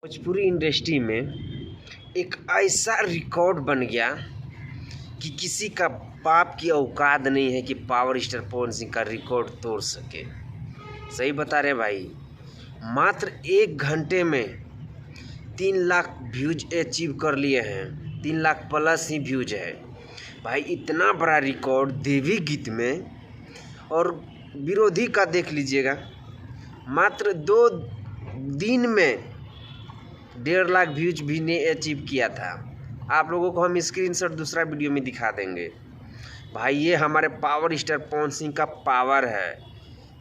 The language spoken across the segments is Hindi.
भोजपुरी इंडस्ट्री में एक ऐसा रिकॉर्ड बन गया कि किसी का बाप की औकात नहीं है कि पावर स्टार पवन सिंह का रिकॉर्ड तोड़ सके। सही बता रहे भाई, मात्र 1 घंटे में 3 लाख व्यूज अचीव कर लिए हैं। 3 लाख प्लस ही व्यूज है भाई। इतना बड़ा रिकॉर्ड देवी गीत में, और विरोधी का देख लीजिएगा, मात्र 2 दिन में 1.5 लाख व्यूज भी ने अचीव किया था। आप लोगों को हम स्क्रीनशॉट दूसरा वीडियो में दिखा देंगे। भाई ये हमारे पावर स्टार पवन सिंह का पावर है।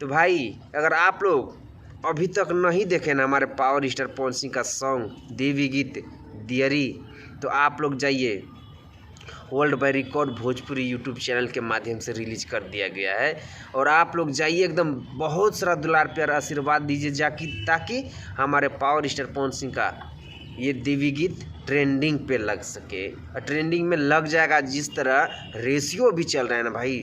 तो भाई अगर आप लोग अभी तक नहीं देखे ना हमारे पावर स्टार पवन सिंह का सॉन्ग देवी गीत दियरी, तो आप लोग जाइए, world by record Bhojpuri YouTube channel के माध्यम से रिलीज कर दिया गया है। और आप लोग जाइए, एकदम बहुत सारा दुलार प्यार आशीर्वाद दीजिए ताकि हमारे पावर स्टार पवन सिंह का ये देवी गीत ट्रेंडिंग पे लग सके। और ट्रेंडिंग में लग जाएगा, जिस तरह रेशियो भी चल रहा है ना भाई।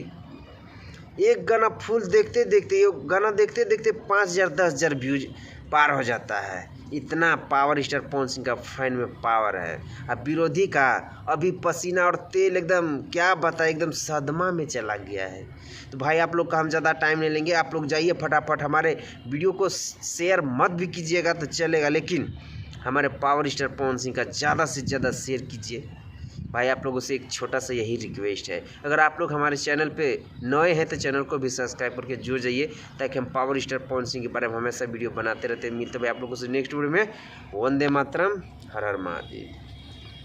एक गाना फुल देखते देखते 5,000 10,000 व्यूज पार हो जाता है। इतना पावर स्टार पवन सिंह का फैन में पावर है। अब विरोधी का अभी पसीना और तेल एकदम क्या बताए, एकदम सदमा में चला गया है। तो भाई आप लोग का हम ज़्यादा टाइम नहीं लेंगे, आप लोग जाइए फटाफट। हमारे वीडियो को शेयर मत भी कीजिएगा तो चलेगा, लेकिन हमारे पावर स्टार पवन सिंह का ज़्यादा से ज़्यादा शेयर कीजिए। भाई आप लोगों से एक छोटा सा यही रिक्वेस्ट है, अगर आप लोग हमारे चैनल पे नए हैं तो चैनल को भी सब्सक्राइब करके जुड़ जाइए, ताकि हम पावर स्टार पवन सिंह के बारे में हमेशा वीडियो बनाते रहते हैं। मिलते हैं आप लोगों से नेक्स्ट वीडियो में। वंदे मातरम, हर हर महादेव।